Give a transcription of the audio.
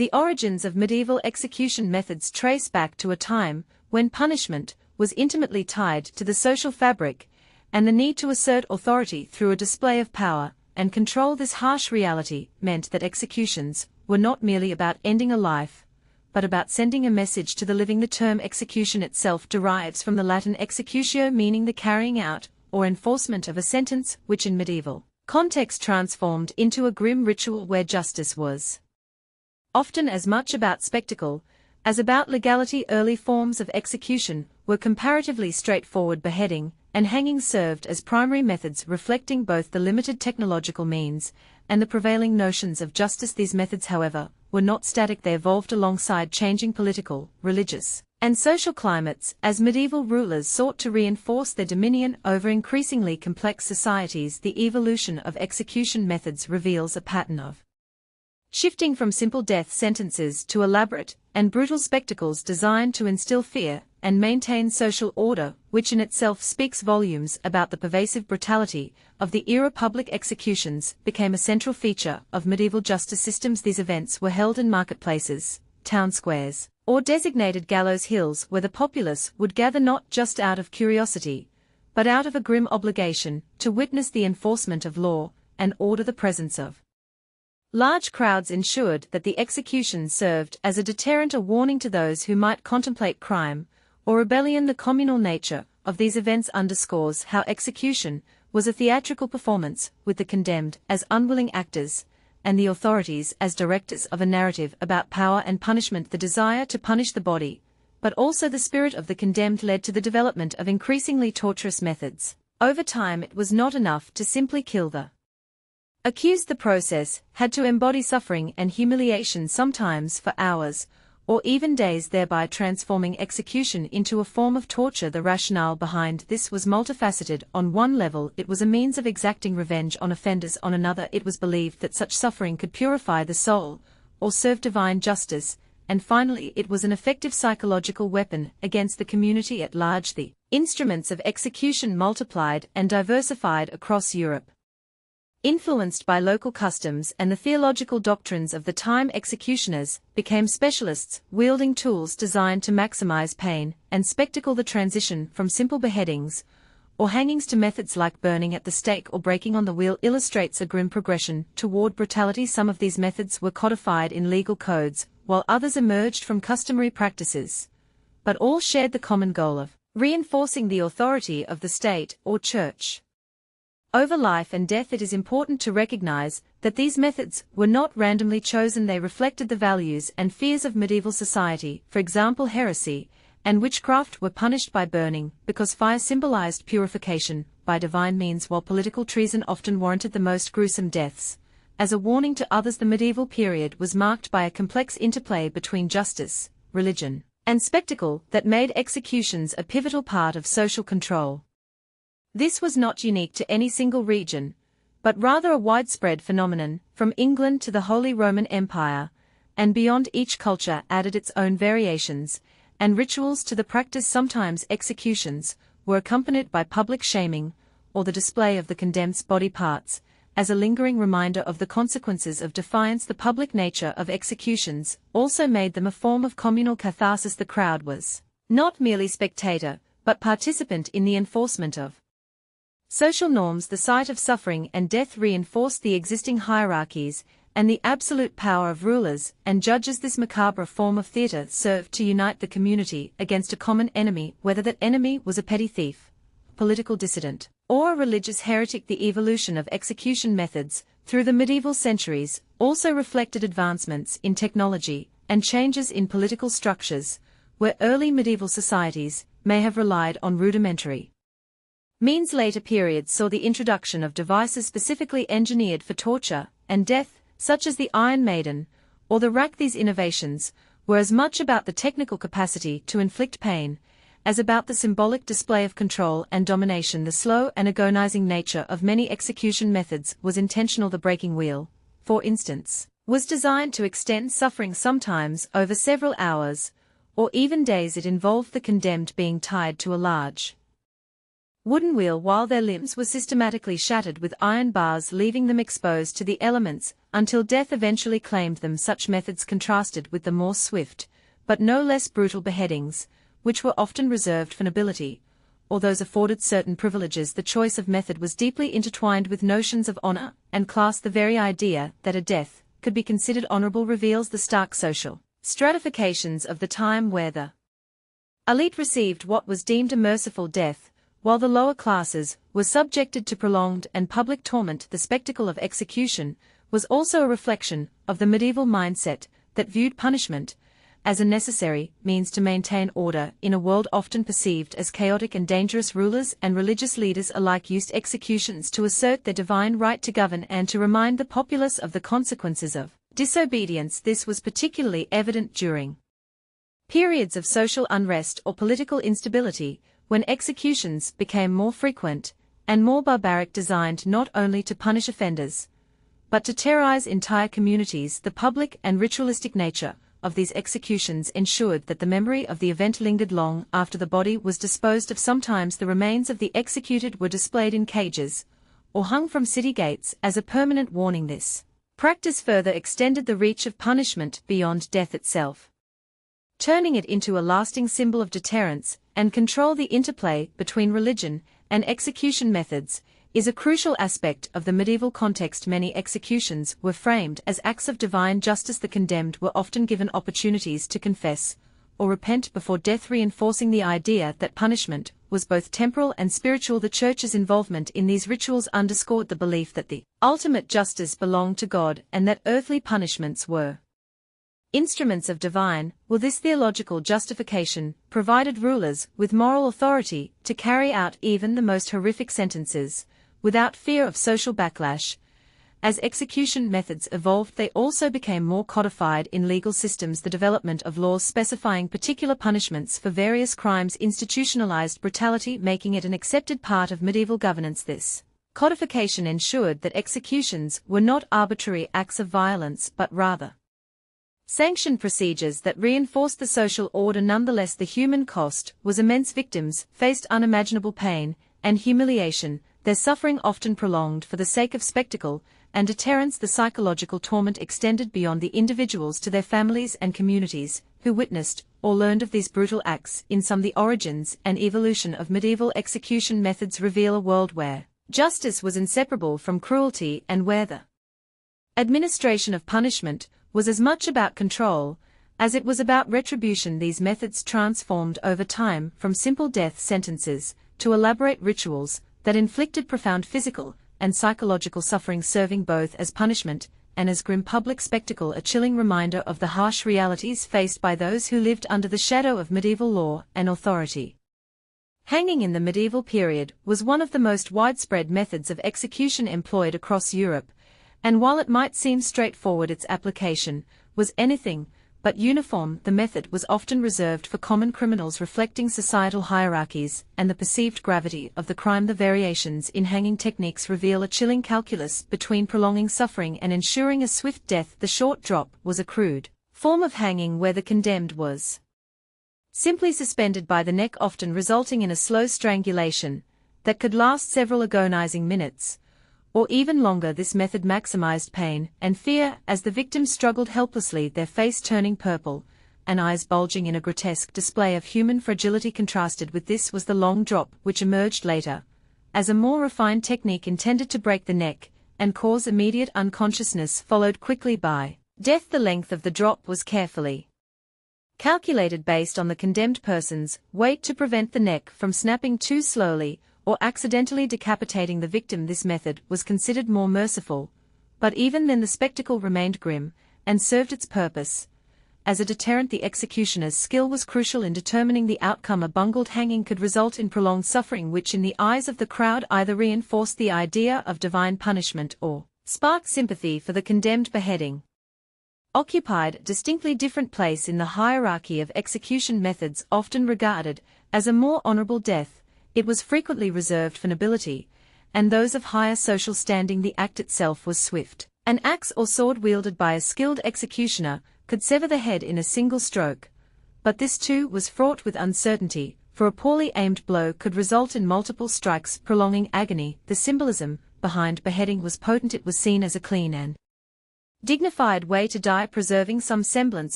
The origins of medieval execution methods trace back to a time when punishment was intimately tied to the social fabric, and the need to assert authority through a display of power and control. This harsh reality meant that executions were not merely about ending a life, but about sending a message to the living. The term execution itself derives from the Latin executio, meaning the carrying out or enforcement of a sentence, which in medieval context transformed into a grim ritual where justice was often as much about spectacle as about legality. Early forms of execution were comparatively straightforward. Beheading and hanging served as primary methods, reflecting both the limited technological means and the prevailing notions of justice. These methods, however, were not static. They evolved alongside changing political, religious, and social climates as medieval rulers sought to reinforce their dominion over increasingly complex societies. The evolution of execution methods reveals a pattern of shifting from simple death sentences to elaborate and brutal spectacles designed to instill fear and maintain social order, which in itself speaks volumes about the pervasive brutality of the era. Public executions became a central feature of medieval justice systems. These events were held in marketplaces, town squares, or designated gallows hills, where the populace would gather not just out of curiosity, but out of a grim obligation to witness the enforcement of law and order. The presence of large crowds ensured that the execution served as a deterrent, a warning to those who might contemplate crime or rebellion. The communal nature of these events underscores how execution was a theatrical performance, with the condemned as unwilling actors and the authorities as directors of a narrative about power and punishment. The desire to punish the body, but also the spirit of the condemned, led to the development of increasingly torturous methods. Over time, it was not enough to simply kill the accused. The process had to embody suffering and humiliation, sometimes for hours or even days, thereby transforming execution into a form of torture. The rationale behind this was multifaceted. On one level, it was a means of exacting revenge on offenders. On another, it was believed that such suffering could purify the soul or serve divine justice. And finally, it was an effective psychological weapon against the community at large. The instruments of execution multiplied and diversified across Europe. Influenced by local customs and the theological doctrines of the time, executioners became specialists, wielding tools designed to maximize pain and spectacle. The transition from simple beheadings or hangings to methods like burning at the stake or breaking on the wheel illustrates a grim progression toward brutality. Some of these methods were codified in legal codes, while others emerged from customary practices, but all shared the common goal of reinforcing the authority of the state or church over life and death. It is important to recognize that these methods were not randomly chosen. They reflected the values and fears of medieval society. For example, heresy and witchcraft were punished by burning because fire symbolized purification by divine means, while political treason often warranted the most gruesome deaths. As a warning to others, the medieval period was marked by a complex interplay between justice, religion, and spectacle that made executions a pivotal part of social control. This was not unique to any single region, but rather a widespread phenomenon, from England to the Holy Roman Empire, and beyond. Each culture added its own variations and rituals to the practice. Sometimes executions were accompanied by public shaming or the display of the condemned's body parts, as a lingering reminder of the consequences of defiance. The public nature of executions also made them a form of communal catharsis. The crowd was not merely spectator, but participant in the enforcement of social norms. The sight of suffering and death reinforced the existing hierarchies and the absolute power of rulers and judges. This macabre form of theatre served to unite the community against a common enemy, whether that enemy was a petty thief, political dissident, or a religious heretic. The evolution of execution methods through the medieval centuries also reflected advancements in technology and changes in political structures, where early medieval societies may have relied on rudimentary means. Later periods saw the introduction of devices specifically engineered for torture and death, such as the Iron Maiden or the rack. These innovations were as much about the technical capacity to inflict pain as about the symbolic display of control and domination. The slow and agonizing nature of many execution methods was intentional. The breaking wheel, for instance, was designed to extend suffering, sometimes over several hours or even days. It involved the condemned being tied to a large wooden wheel while their limbs were systematically shattered with iron bars, leaving them exposed to the elements until death eventually claimed them. Such methods contrasted with the more swift, but no less brutal beheadings, which were often reserved for nobility, or those afforded certain privileges. The choice of method was deeply intertwined with notions of honor and class. The very idea that a death could be considered honorable reveals the stark social stratifications of the time, where the elite received what was deemed a merciful death, while the lower classes were subjected to prolonged and public torment. The spectacle of execution was also a reflection of the medieval mindset that viewed punishment as a necessary means to maintain order in a world often perceived as chaotic and dangerous. Rulers and religious leaders alike used executions to assert their divine right to govern and to remind the populace of the consequences of disobedience. This was particularly evident during periods of social unrest or political instability, when executions became more frequent and more barbaric, designed not only to punish offenders, but to terrorize entire communities. The public and ritualistic nature of these executions ensured that the memory of the event lingered long after the body was disposed of. Sometimes the remains of the executed were displayed in cages, or hung from city gates as a permanent warning. This practice further extended the reach of punishment beyond death itself, turning it into a lasting symbol of deterrence and control. The interplay between religion and execution methods is a crucial aspect of the medieval context. Many executions were framed as acts of divine justice. The condemned were often given opportunities to confess or repent before death, reinforcing the idea that punishment was both temporal and spiritual. The Church's involvement in these rituals underscored the belief that the ultimate justice belonged to God and that earthly punishments were instruments of divine will. This theological justification provided rulers with moral authority to carry out even the most horrific sentences without fear of social backlash. As execution methods evolved, they also became more codified in legal systems. The development of laws specifying particular punishments for various crimes institutionalized brutality, making it an accepted part of medieval governance. This codification ensured that executions were not arbitrary acts of violence but rather sanctioned procedures that reinforced the social order. Nonetheless, the human cost was immense. Victims faced unimaginable pain and humiliation, their suffering often prolonged for the sake of spectacle and deterrence. The psychological torment extended beyond the individuals to their families and communities who witnessed or learned of these brutal acts. In sum, the origins and evolution of medieval execution methods reveal a world where justice was inseparable from cruelty and where the administration of punishment was as much about control as it was about retribution. These methods transformed over time from simple death sentences to elaborate rituals that inflicted profound physical and psychological suffering, serving both as punishment and as grim public spectacle, a chilling reminder of the harsh realities faced by those who lived under the shadow of medieval law and authority. Hanging in the medieval period was one of the most widespread methods of execution employed across Europe, and while it might seem straightforward, its application was anything but uniform. The method was often reserved for common criminals, reflecting societal hierarchies and the perceived gravity of the crime. The variations in hanging techniques reveal a chilling calculus between prolonging suffering and ensuring a swift death. The short drop was a crude form of hanging where the condemned was simply suspended by the neck, often resulting in a slow strangulation that could last several agonizing minutes or even longer. This method maximized pain and fear as the victims struggled helplessly, their face turning purple and eyes bulging in a grotesque display of human fragility. Contrasted with this was the long drop, which emerged later as a more refined technique intended to break the neck and cause immediate unconsciousness, followed quickly by death. The length of the drop was carefully calculated based on the condemned person's weight to prevent the neck from snapping too slowly or accidentally decapitating the victim. This method was considered more merciful, but even then the spectacle remained grim and served its purpose as a deterrent. The executioner's skill was crucial in determining the outcome. A bungled hanging could result in prolonged suffering, which in the eyes of the crowd either reinforced the idea of divine punishment or sparked sympathy for the condemned. Beheading occupied a distinctly different place in the hierarchy of execution methods. Often regarded as a more honorable death, it was frequently reserved for nobility and those of higher social standing. The act itself was swift. An axe or sword wielded by a skilled executioner could sever the head in a single stroke, but this too was fraught with uncertainty, for a poorly aimed blow could result in multiple strikes, prolonging agony. The symbolism behind beheading was potent. It was seen as a clean and dignified way to die, preserving some semblance